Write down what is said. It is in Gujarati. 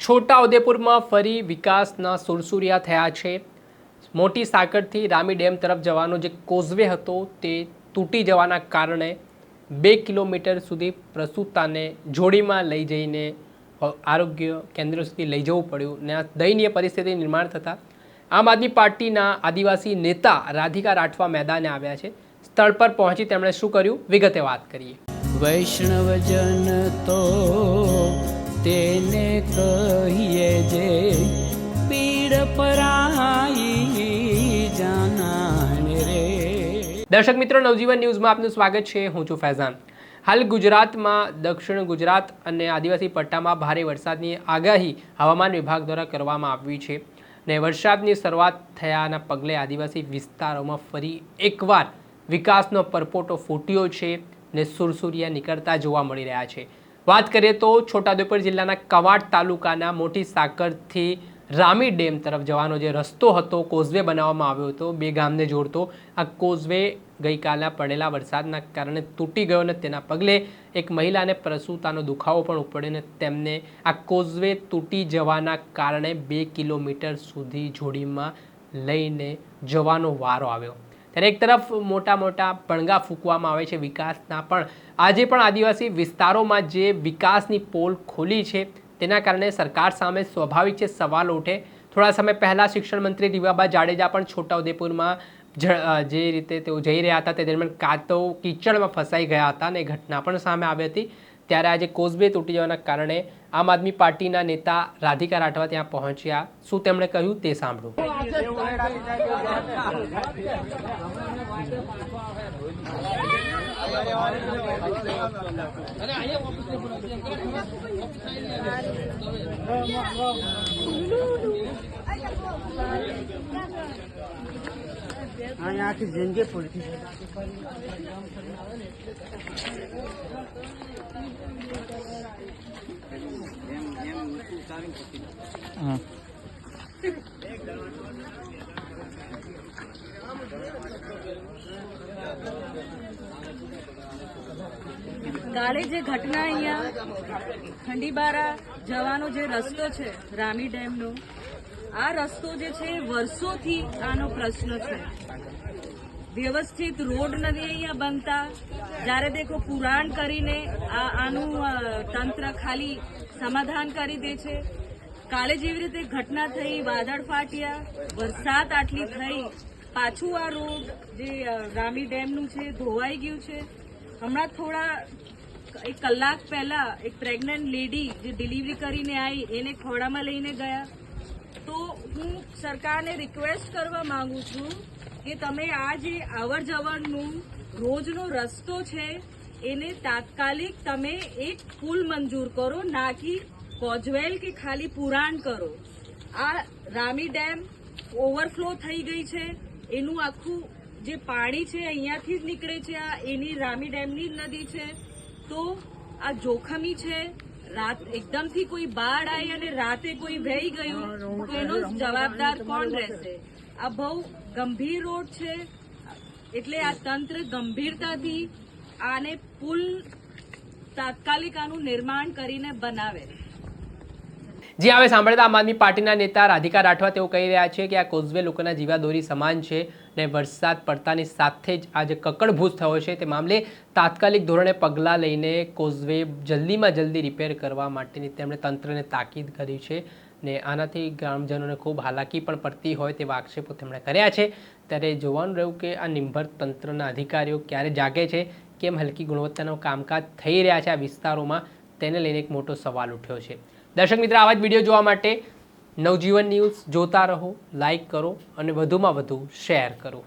છોટાઉદેપુરમાં ફરી વિકાસના સુરસુરિયા થયા છે। મોટી સાકરથી રામી ડેમ તરફ જવાનો જે કોઝવે હતો તે તૂટી જવાના કારણે 2 કિલોમીટર સુધી પ્રસૂતાને જોડીમાં લઈ જઈને આરોગ્ય કેન્દ્ર સુધી લઈ જવું પડ્યું ને આ દયનીય પરિસ્થિતિ નિર્માણ થતાં આમ આદમી પાર્ટીના આદિવાસી નેતા રાધિકા રાઠવા મેદાને આવ્યા છે। સ્થળ પર પહોંચી તેમણે શું કર્યું વિગતે વાત કરીએ। વૈષ્ણવજન તો તેને કહીએ જે પીડ પરાઈ જાનાને રે। દર્શક મિત્રો, નવજીવન ન્યૂઝમાં આપનું સ્વાગત છે। હું છું ફૈઝાન। હાલ ગુજરાતમાં દક્ષિણ ગુજરાત અને આદિવાસી પટ્ટામાં ભારે વરસાદની આગાહી હવામાન વિભાગ દ્વારા કરવામાં આવી છે ને વરસાદની શરૂઆત થયાના પગલે આદિવાસી વિસ્તારોમાં ફરી એકવાર વિકાસનો પરપોટો ફૂટ્યો છે ને સુરસુરિયા નીકળતા જોવા મળી રહ્યા છે। વાત કરીએ તો છોટાઉદેપુર જિલ્લાના કવાંટ તાલુકાના મોટી સાકરથી રામી ડેમ તરફ જવાનો જે રસ્તો હતો, કોઝવે બનાવવામાં આવ્યો હતો બે ગામને જોડતો। આ કોઝવે ગઈકાલના પડેલા વરસાદના કારણે તૂટી ગયો અને તેના પગલે એક મહિલાને પ્રસૂતાનો દુખાવો પણ ઉપડ્યો અને તેમને આ કોઝવે તૂટી જવાના કારણે 2 કિલોમીટર સુધી જોડીમાં લઈને જવાનો વારો આવ્યો। ત્યારે એક તરફ મોટા મોટા પણગા ફૂંકવામાં આવે છે વિકાસના, પણ આજે પણ આદિવાસી વિસ્તારોમાં જે વિકાસની પોલ ખોલી છે તેના કારણે સરકાર સામે સ્વાભાવિક છે સવાલ ઉઠે। થોડા સમય પહેલાં શિક્ષણ મંત્રી રીવાબા જાડેજા પણ છોટાઉદેપુરમાં જે રીતે તેઓ જઈ રહ્યા હતા તે દરમિયાન કાં કીચડમાં ફસાઈ ગયા હતા અને ઘટના પણ સામે આવી હતી। ત્યારે આજે કોઝવે તૂટી જવાના કારણે આમ આદમી પાર્ટીના નેતા રાધિકા રાઠવા ત્યાં પહોંચ્યા। શું તેમણે કહ્યું તે સાંભળો। આખી જિંદગી પૂરી કાલે જે ઘટના અહીંયા ખંડીબારા જવાનો જે રસ્તો છે રામી ડેમનો, આ રસ્તો જે છે વર્ષોથી આનો પ્રશ્ન છે। વ્યવસ્થિત રોડ નથી અહીંયા બનતા। જ્યારે દેખો પુરાણ કરીને આનું તંત્ર ખાલી સમાધાન કરી દે છે। કાલે જેવી રીતે ઘટના થઈ, વાદળ ફાટ્યા, વરસાદ આટલી થઈ, પાછું આ રોડ જે રામી ડેમનું છે ધોવાઈ ગયું છે। હમણાં થોડા 1 કલાક પહેલા એક પ્રેગ્નન્ટ લેડી જે ડિલિવરી કરીને આવી એને ખોડામાં લઈને ગયા। તો હું સરકારને રિક્વેસ્ટ કરવા માંગુ છું કે તમે આ જે અવર જવરનું રોજનો રસ્તો છે એને તાત્કાલિક તમે એક પુલ મંજૂર કરો, ના કે કોઝવેલ કે ખાલી પુરાણ કરો। આ રામી ડેમ ઓવરફ્લો થઈ ગઈ છે, એનું આખું જે પાણી છે અહીંયાથી જ નીકળે છે, આ એની રામી ડેમની જ નદી છે। તો આ જોખમી છે। રાત એકદમથી કોઈ બાઢ આવી અને રાતે કોઈ વહી ગયું તો એનો જવાબદાર કોણ રહેશે? આ બહુ ગંભીર રોડ છે, એટલે આ તંત્ર ગંભીરતાથી આને પુલ તાત્કાલિક આનું નિર્માણ કરીને બનાવે। જી, હવે સાંભળતા આમ આદમી પાર્ટીના નેતા રાધિકા રાઠવા તેઓ કહી રહ્યા છે કે આ કોઝવે લોકોના જીવાદોરી સમાન છે ને વરસાદ પડતાની સાથે જ આ જે કકડભૂસ થયો છે તે મામલે તાત્કાલિક ધોરણે પગલાં લઈને કોઝવે જલ્દીમાં જલ્દી રિપેર કરવા માટેની તેમણે તંત્રને તાકીદ કરી છે ને આનાથી ગ્રામજનોને ખૂબ હાલાકી પણ પડતી હોય તેવા આક્ષેપો તેમણે કર્યા છે। ત્યારે જોવાનું રહ્યું કે આ નિંભર તંત્રના અધિકારીઓ ક્યારે જાગે છે, કેમ હલકી ગુણવત્તાનું કામકાજ થઈ રહ્યા છે આ વિસ્તારોમાં, તેને લઈને એક મોટો સવાલ ઉઠ્યો છે। દર્શક મિત્રો, આવા જ વિડીયો જોવા માટે નવજીવન ન્યૂઝ જોતા રહો, લાઈક કરો અને વધુમાં વધુ શેર કરો।